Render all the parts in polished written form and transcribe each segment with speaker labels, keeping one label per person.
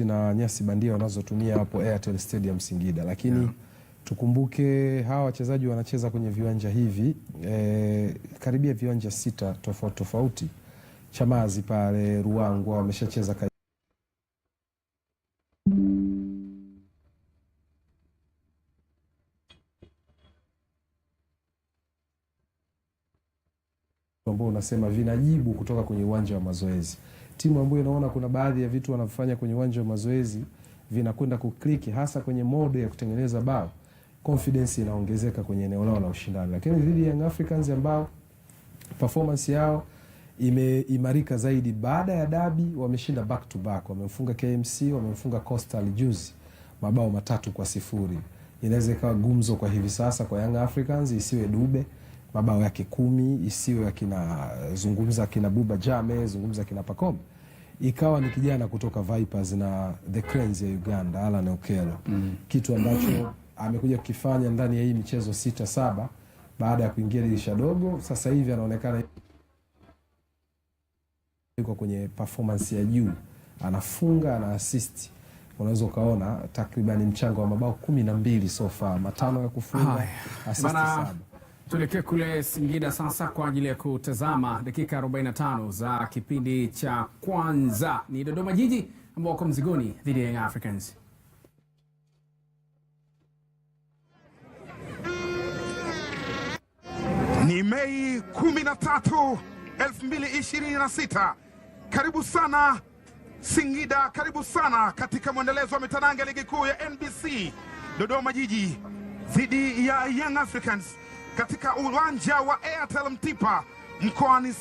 Speaker 1: na nyasi bandia wanazotumia hapo Airtel Stadium Singida, lakini tukumbuke hawa wachezaji wanacheza kwenye viwanja hivi karibia viwanja 6 tofauti tofauti. Chamazi pale, Ruangwa wameshacheza ambao unasema vinajibu kutoka kwenye uwanja wa mazoezi. Timu ambayo inaona kuna baadhi ya vitu wanafanya kwenye uwanja wa mazoezi vinakwenda kukliki hasa kwenye mode ya kutengeneza bao, confidence inaongezeka kwenye eneo lao la ushindani. Lakini dhidi ya Young Africans ambao performance yao imeimarika zaidi baada ya dabi, wameshinda back to back, wamemfunga KMC, wamemfunga Coastal juzi mabao 3-0. Inaweza ikawa gumzo kwa hivi sasa kwa Young Africans, isiwe Dube mabao yake 10, isiwe akina zungumza kina Buba Jame, zungumza kina Pacome, ikawa ni kijana kutoka Vipers na the Cranes ya Uganda, Alan Okello. Kitu ambacho amekuja kukifanya ndani ya hii michezo 6-7 baada ya kuingia dirisha dogo. Sasa hivi anaonekana yuko kwenye performance ya juu, anafunga, ana assist. Unaweza ukaona takriban mchango wa mabao 12 so far, 5 ya kufunga, assist 7.
Speaker 2: Tuelekee kule Singida sasa kwa ajili ya kutazama dakika 45 za kipindi cha kwanza. Ni Dodoma Jiji ambao wako mzigoni dhidi ya Young Africans.
Speaker 3: Ni Mei 13, 2026. Karibu sana Singida, karibu sana katika mwendelezo wa mitanange ligi kuu ya NBC. Dodoma Jiji dhidi ya Young Africans katika uwanja wa Airtel Mtipa mkoani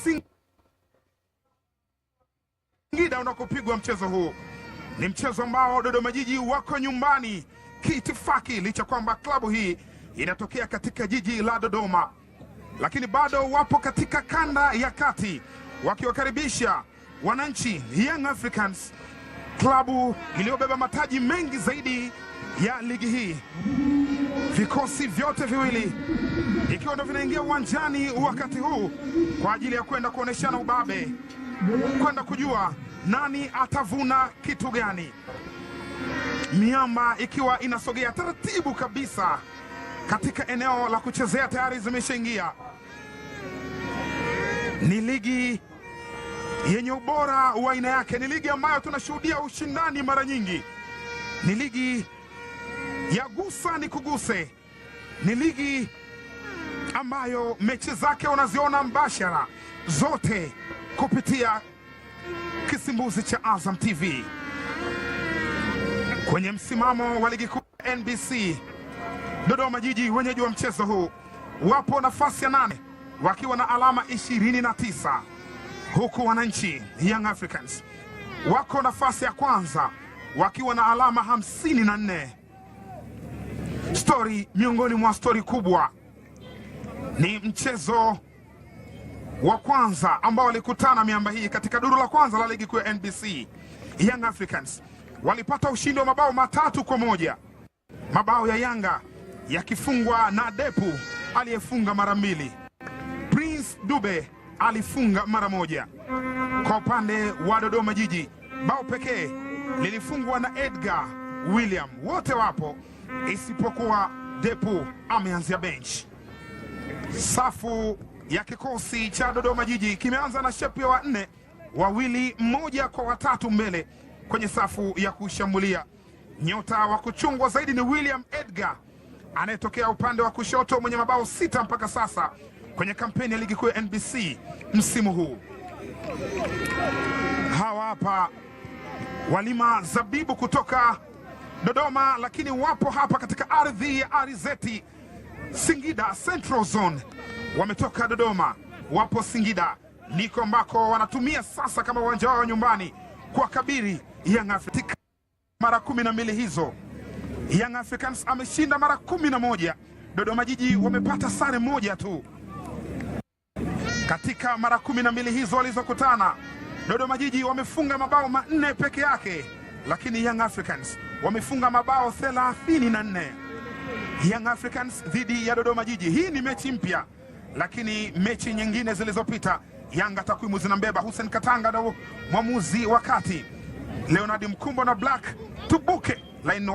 Speaker 3: Singida unakopigwa mchezo huu. Ni mchezo ambao Dodoma Jiji wako nyumbani kiitifaki, licha kwamba klabu hii inatokea katika jiji la Dodoma, lakini bado wapo katika kanda ya kati wakiwakaribisha wananchi Young Africans, klabu iliyobeba mataji mengi zaidi ya ligi hii. Vikosi vyote viwili ikiwa ndo vinaingia uwanjani wakati huu kwa ajili ya kwenda kuoneshana ubabe, kwenda kujua nani atavuna kitu gani. Miamba ikiwa inasogea taratibu kabisa katika eneo la kuchezea, tayari zimeshaingia. Ni ligi yenye ubora wa aina yake, ni ligi ambayo tunashuhudia ushindani mara nyingi, ni ligi ya gusa ni kuguse, ni ligi ambayo mechi zake unaziona mbashara zote kupitia kisimbuzi cha Azam TV. Kwenye msimamo wa ligi kuu NBC, Dodoma Jiji wenyeji wa mchezo huu wapo nafasi ya 8 wakiwa na alama 29, huku wananchi Young Africans wako nafasi ya kwanza wakiwa na alama 54. Story miongoni mwa story kubwa ni mchezo wa kwanza ambao walikutana miamba hii katika duru la kwanza la ligi kuu ya NBC. Young Africans walipata ushindi wa mabao 3-1, mabao ya Yanga yakifungwa na Depu aliyefunga mara 2, Prince Dube alifunga mara 1. Kwa upande wa Dodoma Jiji, bao pekee lilifungwa na Edgar William. Wote wapo isipokuwa Depu ameanzia bench. Safu ya kikosi cha Dodoma Jiji kimeanza na shepu ya 4, wawili, 1 kwa 3 mbele kwenye safu ya kushambulia. Nyota wa kuchungwa zaidi ni William Edgar anayetokea upande wa kushoto, mwenye mabao 6 mpaka sasa kwenye kampeni ya ligi kuu ya NBC msimu huu. Hawa hapa walima zabibu kutoka Dodoma, lakini wapo hapa katika ardhi ya Arizeti, Singida Central Zone. Wametoka Dodoma, wapo Singida, niko ambako wanatumia sasa kama uwanja wao nyumbani kwa kabiri Young Africans. Mara 12 hizo Young Africans ameshinda mara 11. Dodoma Jiji wamepata sare 1 tu katika mara 12 hizo walizokutana. Dodoma Jiji wamefunga mabao 4 peke yake, lakini Young Africans wamefunga mabao 34. Young Africans dhidi ya Dodoma Jiji. Hii ni mechi mpya, lakini mechi nyingine zilizopita Yanga takwimu zinambeba. Hussein Katanga ndo mwamuzi wakati Leonard Mkumbo na Black Tubuke line 1.